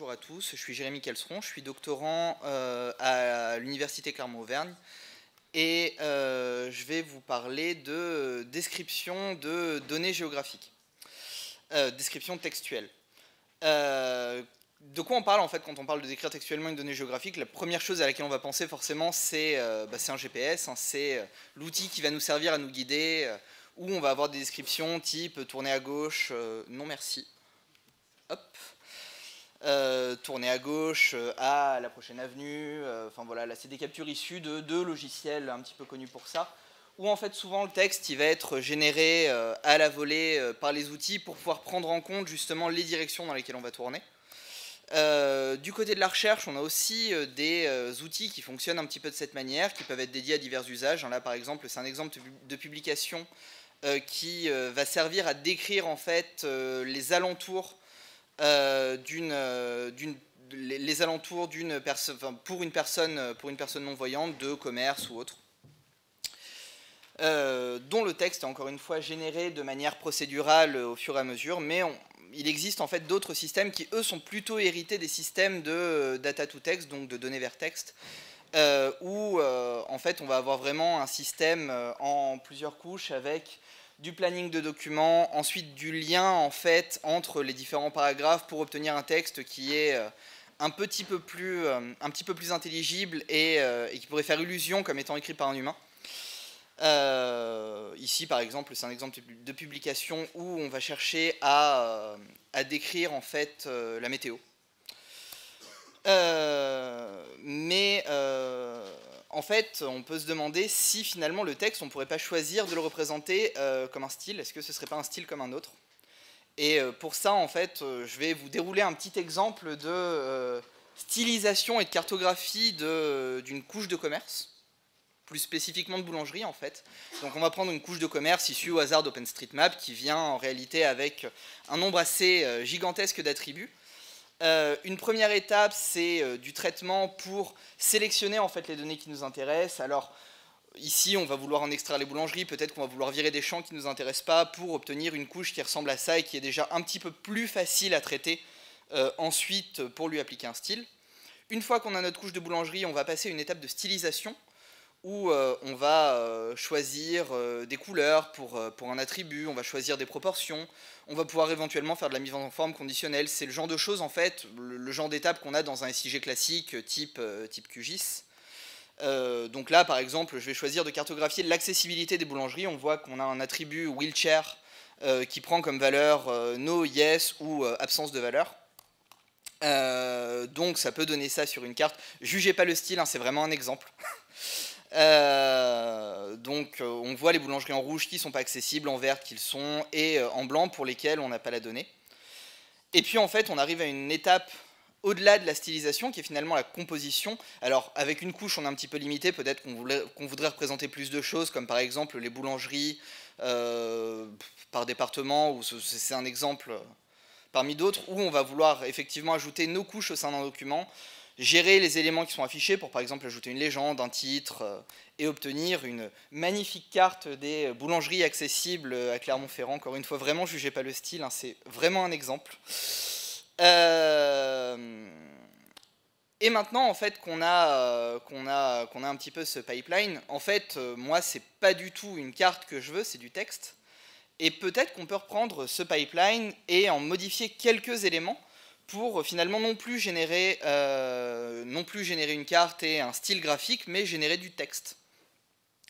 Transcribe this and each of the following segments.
Bonjour à tous, je suis Jérémy Caleçron, je suis doctorant à l'Université Clermont-Auvergne et je vais vous parler de description de données géographiques, description textuelle. De quoi on parle en fait quand on parle de décrire textuellement une donnée géographique? La première chose à laquelle on va penser forcément c'est un GPS, hein, c'est l'outil qui va nous servir à nous guider, où on va avoir des descriptions type tourner à gauche, non merci, hop. Tourner à gauche, à la prochaine avenue, enfin voilà, là c'est des captures issues de deux logiciels un petit peu connus pour ça, où en fait souvent le texte il va être généré à la volée par les outils pour pouvoir prendre en compte justement les directions dans lesquelles on va tourner. Du côté de la recherche, on a aussi des outils qui fonctionnent un petit peu de cette manière, qui peuvent être dédiés à divers usages. Là par exemple, c'est un exemple de publication qui va servir à décrire en fait les alentours les alentours pour une personne non-voyante de commerce ou autre, dont le texte est encore une fois généré de manière procédurale au fur et à mesure, mais il existe en fait d'autres systèmes qui eux sont plutôt hérités des systèmes de data to text, donc de données vers texte, où en fait on va avoir vraiment un système en plusieurs couches avec du planning de documents, ensuite du lien en fait entre les différents paragraphes pour obtenir un texte qui est un petit peu plus intelligible et qui pourrait faire illusion comme étant écrit par un humain. Ici par exemple c'est un exemple de publication où on va chercher à décrire en fait la météo. En fait, on peut se demander si finalement le texte, on ne pourrait pas choisir de le représenter comme un style. Est-ce que ce ne serait pas un style comme un autre? Et pour ça, en fait, je vais vous dérouler un petit exemple de stylisation et de cartographie d'une couche de commerce, plus spécifiquement de boulangerie en fait. Donc on va prendre une couche de commerce issue au hasard d'OpenStreetMap qui vient en réalité avec un nombre assez gigantesque d'attributs. Une première étape, c'est du traitement pour sélectionner en fait les données qui nous intéressent. Alors ici, on va vouloir en extraire les boulangeries, peut-être qu'on va vouloir virer des champs qui ne nous intéressent pas pour obtenir une couche qui ressemble à ça et qui est déjà un petit peu plus facile à traiter ensuite pour lui appliquer un style. Une fois qu'on a notre couche de boulangerie, on va passer à une étape de stylisation où on va choisir des couleurs pour un attribut, on va choisir des proportions, on va pouvoir éventuellement faire de la mise en forme conditionnelle. C'est le genre de choses, en fait, le genre d'étape qu'on a dans un SIG classique type QGIS. Donc là, par exemple, je vais choisir de cartographier l'accessibilité des boulangeries. On voit qu'on a un attribut wheelchair qui prend comme valeur no, yes ou absence de valeur. Donc ça peut donner ça sur une carte. Jugez pas le style, hein, c'est vraiment un exemple. Donc on voit les boulangeries en rouge qui ne sont pas accessibles, en vert qu'ils sont, et en blanc pour lesquelles on n'a pas la donnée. Et puis en fait on arrive à une étape au-delà de la stylisation qui est finalement la composition. Alors avec une couche on est un petit peu limité, peut-être qu'on voudrait représenter plus de choses, comme par exemple les boulangeries par département, ou c'est un exemple parmi d'autres, où on va vouloir effectivement ajouter nos couches au sein d'un document, gérer les éléments qui sont affichés pour par exemple ajouter une légende, un titre, et obtenir une magnifique carte des boulangeries accessibles à Clermont-Ferrand. Encore une fois, vraiment, jugez pas le style, hein, c'est vraiment un exemple. Et maintenant, en fait, qu'on a un petit peu ce pipeline, en fait, moi, c'est pas du tout une carte que je veux, c'est du texte. Et peut-être qu'on peut reprendre ce pipeline et en modifier quelques éléments pour finalement non plus générer une carte et un style graphique, mais générer du texte.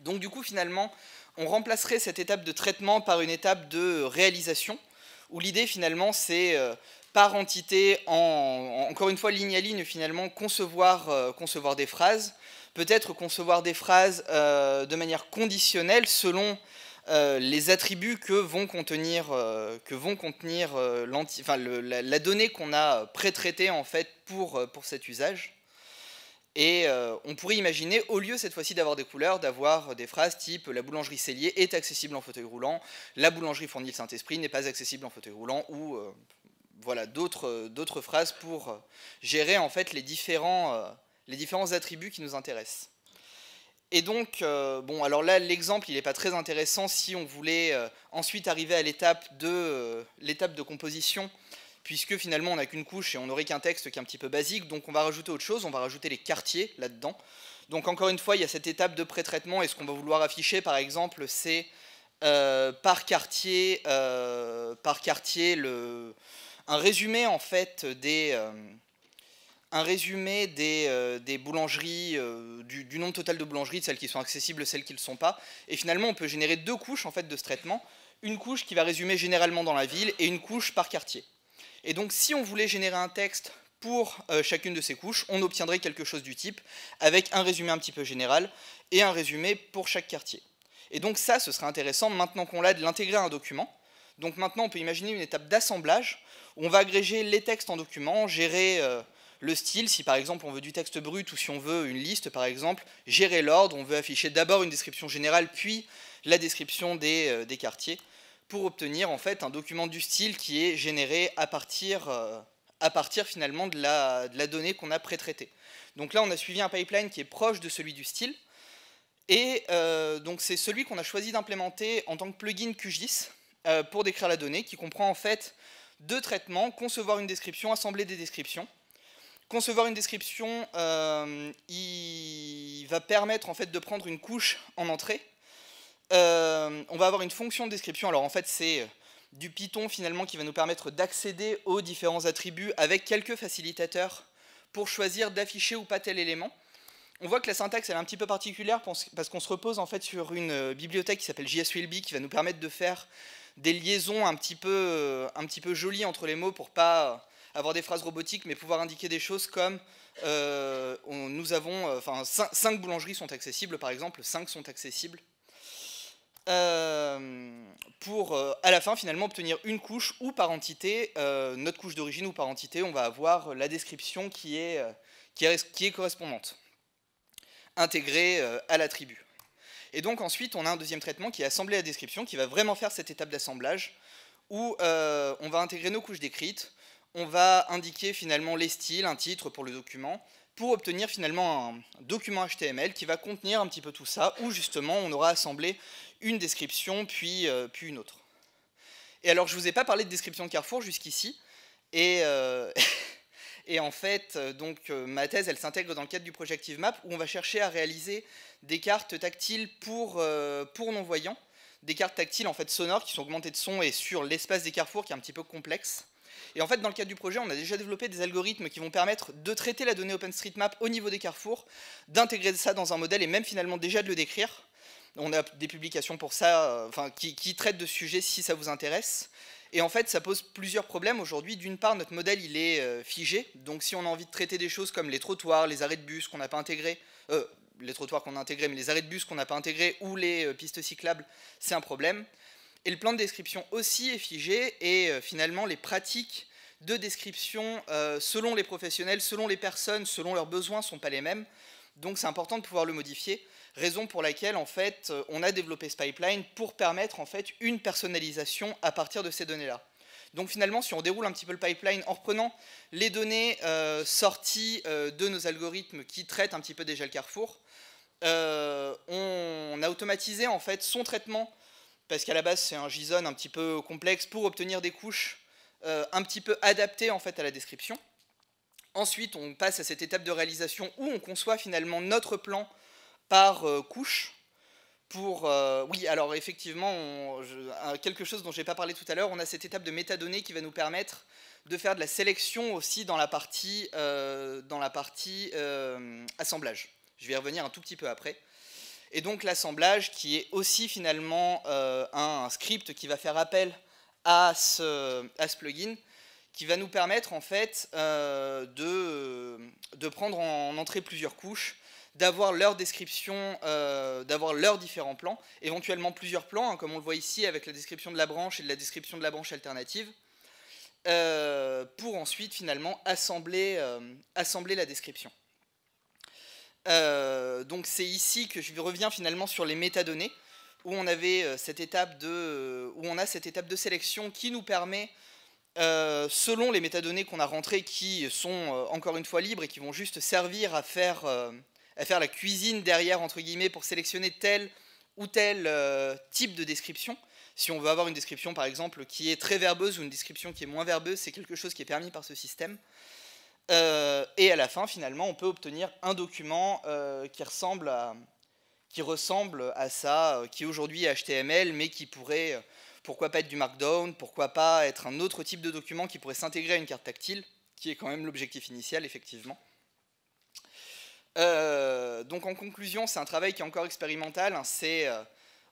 Donc du coup, finalement, on remplacerait cette étape de traitement par une étape de réalisation, où l'idée finalement c'est par entité, encore une fois ligne à ligne, finalement concevoir des phrases, peut-être concevoir des phrases de manière conditionnelle selon les attributs que vont contenir la donnée qu'on a pré-traitée en fait pour cet usage. Et on pourrait imaginer, au lieu cette fois-ci d'avoir des couleurs, d'avoir des phrases type la boulangerie Cellier est accessible en fauteuil roulant, la boulangerie Fournil Saint-Esprit n'est pas accessible en fauteuil roulant, ou voilà d'autres phrases pour gérer en fait les différents attributs qui nous intéressent. Et donc, bon, alors là, l'exemple, il n'est pas très intéressant si on voulait ensuite arriver à l'étape de composition, puisque finalement on n'a qu'une couche et on n'aurait qu'un texte qui est un petit peu basique, donc on va rajouter autre chose, on va rajouter les quartiers là-dedans. Donc encore une fois, il y a cette étape de pré-traitement, et ce qu'on va vouloir afficher par exemple, c'est par quartier un résumé en fait des boulangeries, du nombre total de boulangeries, de celles qui sont accessibles, celles qui ne le sont pas. Et finalement, on peut générer deux couches en fait, de ce traitement. Une couche qui va résumer généralement dans la ville et une couche par quartier. Et donc, si on voulait générer un texte pour chacune de ces couches, on obtiendrait quelque chose du type avec un résumé un petit peu général et un résumé pour chaque quartier. Et donc ça, ce serait intéressant, maintenant qu'on l'a, de l'intégrer à un document. Donc maintenant, on peut imaginer une étape d'assemblage où on va agréger les textes en document, gérer le style, si par exemple on veut du texte brut ou si on veut une liste par exemple, gérer l'ordre, on veut afficher d'abord une description générale puis la description des quartiers pour obtenir en fait un document du style qui est généré à partir finalement de la donnée qu'on a pré-traitée. Donc là on a suivi un pipeline qui est proche de celui du style et donc c'est celui qu'on a choisi d'implémenter en tant que plugin QGIS pour décrire la donnée qui comprend en fait deux traitements, concevoir une description, assembler des descriptions. Concevoir une description, il va permettre en fait de prendre une couche en entrée. On va avoir une fonction de description, alors en fait c'est du Python finalement qui va nous permettre d'accéder aux différents attributs avec quelques facilitateurs pour choisir d'afficher ou pas tel élément. On voit que la syntaxe elle est un petit peu particulière parce qu'on se repose en fait sur une bibliothèque qui s'appelle JSWLB qui va nous permettre de faire des liaisons un petit peu jolies entre les mots pour pas avoir des phrases robotiques, mais pouvoir indiquer des choses comme nous avons, 5 boulangeries sont accessibles, par exemple, 5 sont accessibles, pour à la fin finalement obtenir une couche ou par entité, notre couche d'origine ou par entité, on va avoir la description qui est correspondante, intégrée à l'attribut. Et donc ensuite on a un deuxième traitement qui est assembler la description, qui va vraiment faire cette étape d'assemblage, où on va intégrer nos couches décrites, on va indiquer finalement les styles, un titre pour le document, pour obtenir finalement un document HTML qui va contenir un petit peu tout ça, où justement on aura assemblé une description puis une autre. Et alors je ne vous ai pas parlé de description de Carrefour jusqu'ici, et, et en fait donc, ma thèse elle s'intègre dans le cadre du projet ActiveMap, où on va chercher à réaliser des cartes tactiles pour non-voyants, des cartes tactiles en fait sonores qui sont augmentées de son et sur l'espace des carrefours qui est un petit peu complexe. Et en fait, dans le cadre du projet, on a déjà développé des algorithmes qui vont permettre de traiter la donnée OpenStreetMap au niveau des carrefours, d'intégrer ça dans un modèle et même finalement déjà de le décrire. On a des publications pour ça, qui traitent de ce sujet si ça vous intéresse. Et en fait, ça pose plusieurs problèmes aujourd'hui. D'une part, notre modèle, il est figé. Donc si on a envie de traiter des choses comme les trottoirs, les arrêts de bus qu'on n'a pas intégrés, les trottoirs qu'on a intégrés, mais les arrêts de bus qu'on n'a pas intégrés, ou les pistes cyclables, c'est un problème. Et le plan de description aussi est figé, et finalement les pratiques de description selon les professionnels, selon les personnes, selon leurs besoins ne sont pas les mêmes. Donc c'est important de pouvoir le modifier, raison pour laquelle en fait on a développé ce pipeline pour permettre en fait une personnalisation à partir de ces données-là. Donc finalement, si on déroule un petit peu le pipeline en reprenant les données sorties de nos algorithmes qui traitent un petit peu déjà le Carrefour, on a automatisé en fait son traitement, parce qu'à la base c'est un JSON un petit peu complexe pour obtenir des couches un petit peu adaptées en fait à la description. Ensuite on passe à cette étape de réalisation où on conçoit finalement notre plan par couche. Oui, alors effectivement, quelque chose dont je n'ai pas parlé tout à l'heure, on a cette étape de métadonnées qui va nous permettre de faire de la sélection aussi dans la partie assemblage. Je vais y revenir un tout petit peu après. Et donc l'assemblage qui est aussi finalement un script qui va faire appel à ce plugin, qui va nous permettre en fait de prendre en entrée plusieurs couches, d'avoir leur description, d'avoir leurs différents plans, éventuellement plusieurs plans, hein, comme on le voit ici avec la description de la branche et de la description de la branche alternative, pour ensuite finalement assembler la description. Donc c'est ici que je reviens finalement sur les métadonnées, où on avait cette étape de sélection qui nous permet, selon les métadonnées qu'on a rentrées, qui sont encore une fois libres et qui vont juste servir à faire la cuisine derrière entre guillemets pour sélectionner tel ou tel type de description. Si on veut avoir une description, par exemple, qui est très verbeuse ou une description qui est moins verbeuse, c'est quelque chose qui est permis par ce système. Et à la fin, finalement, on peut obtenir un document qui ressemble à ça, qui aujourd'hui est HTML, mais qui pourrait, pourquoi pas être du Markdown, pourquoi pas être un autre type de document qui pourrait s'intégrer à une carte tactile, qui est quand même l'objectif initial, effectivement. Donc en conclusion, c'est un travail qui est encore expérimental.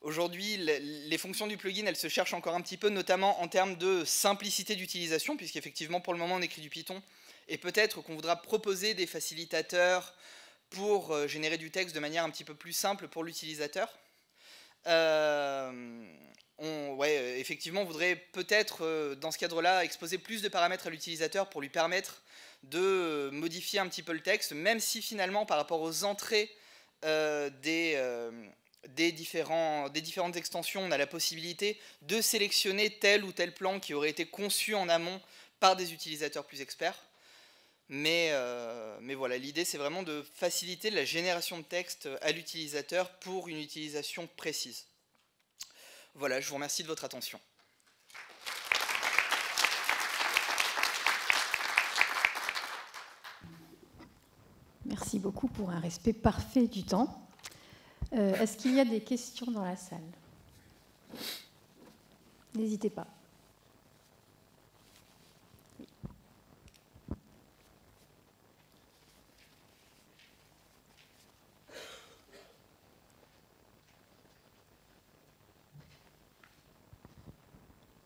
Aujourd'hui, les fonctions du plugin, elles se cherchent encore un petit peu, notamment en termes de simplicité d'utilisation, puisqu'effectivement, pour le moment, on écrit du Python, et peut-être qu'on voudra proposer des facilitateurs pour générer du texte de manière un petit peu plus simple pour l'utilisateur. Effectivement, on voudrait peut-être, dans ce cadre-là, exposer plus de paramètres à l'utilisateur pour lui permettre de modifier un petit peu le texte, même si finalement, par rapport aux entrées des différentes extensions, on a la possibilité de sélectionner tel ou tel plan qui aurait été conçu en amont par des utilisateurs plus experts. Mais voilà, l'idée c'est vraiment de faciliter la génération de texte à l'utilisateur pour une utilisation précise. Voilà, je vous remercie de votre attention. Merci beaucoup pour un respect parfait du temps. Est-ce qu'il y a des questions dans la salle? N'hésitez pas.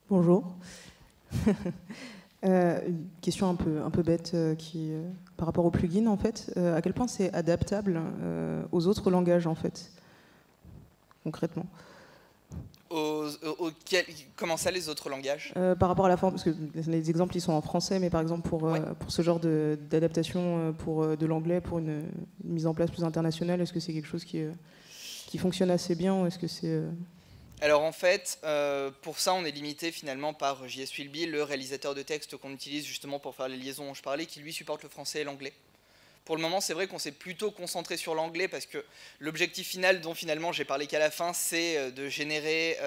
Bonjour. Une question un peu bête par rapport au plugin, en fait. À quel point c'est adaptable aux autres langages, en fait, concrètement? Comment ça, les autres langages? Par rapport à la forme, parce que les exemples, ils sont en français, mais par exemple, pour ce genre d'adaptation de l'anglais, pour une mise en place plus internationale, est-ce que c'est quelque chose qui fonctionne assez bien, ou est-ce que c'est... Alors en fait, pour ça, on est limité finalement par JS Willby, le réalisateur de texte qu'on utilise justement pour faire les liaisons dont je parlais, qui lui supporte le français et l'anglais. Pour le moment, c'est vrai qu'on s'est plutôt concentré sur l'anglais parce que l'objectif final dont finalement j'ai parlé qu'à la fin, c'est de générer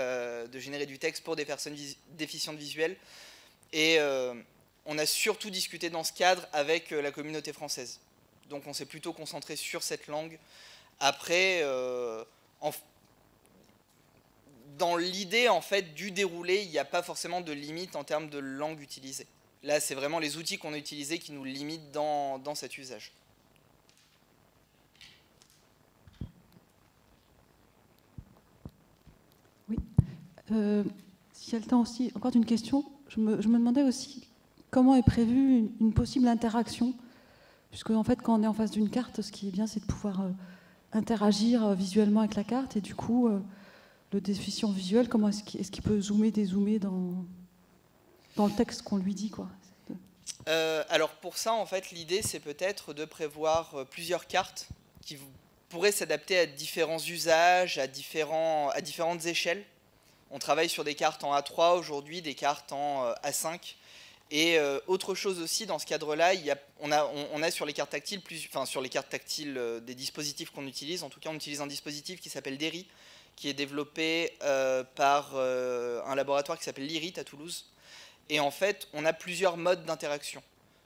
du texte pour des personnes déficientes visuelles. Et on a surtout discuté dans ce cadre avec la communauté française. Donc on s'est plutôt concentré sur cette langue. Après, dans l'idée en fait du déroulé, il n'y a pas forcément de limite en termes de langue utilisée. Là, c'est vraiment les outils qu'on a utilisés qui nous limitent dans cet usage. Oui. S'il y a le temps aussi, encore une question. Je me demandais aussi comment est prévue une possible interaction, puisque en fait, quand on est en face d'une carte, ce qui est bien, c'est de pouvoir interagir visuellement avec la carte, et du coup, le déficient visuel, comment est-ce qu'il peut zoomer, dézoomer dans le texte qu'on lui dit, quoi. Alors pour ça, en fait, l'idée, c'est peut-être de prévoir plusieurs cartes qui pourraient s'adapter à différents usages, à différentes échelles. On travaille sur des cartes en A3 aujourd'hui, des cartes en A5. Et autre chose aussi, dans ce cadre-là, on a sur les cartes tactiles, sur les cartes tactiles des dispositifs qu'on utilise, en tout cas on utilise un dispositif qui s'appelle Derry, qui est développé par un laboratoire qui s'appelle l'IRIT à Toulouse. Et en fait, on a plusieurs modes d'interaction.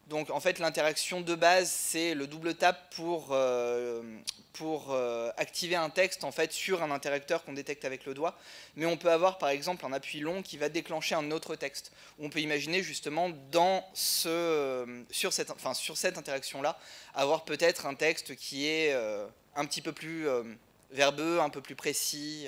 Donc en fait, l'interaction de base, c'est le double tap pour activer un texte en fait, sur un interacteur qu'on détecte avec le doigt. Mais on peut avoir par exemple un appui long qui va déclencher un autre texte. On peut imaginer justement sur cette interaction-là, avoir peut-être un texte qui est un petit peu plus verbeux, un peu plus précis.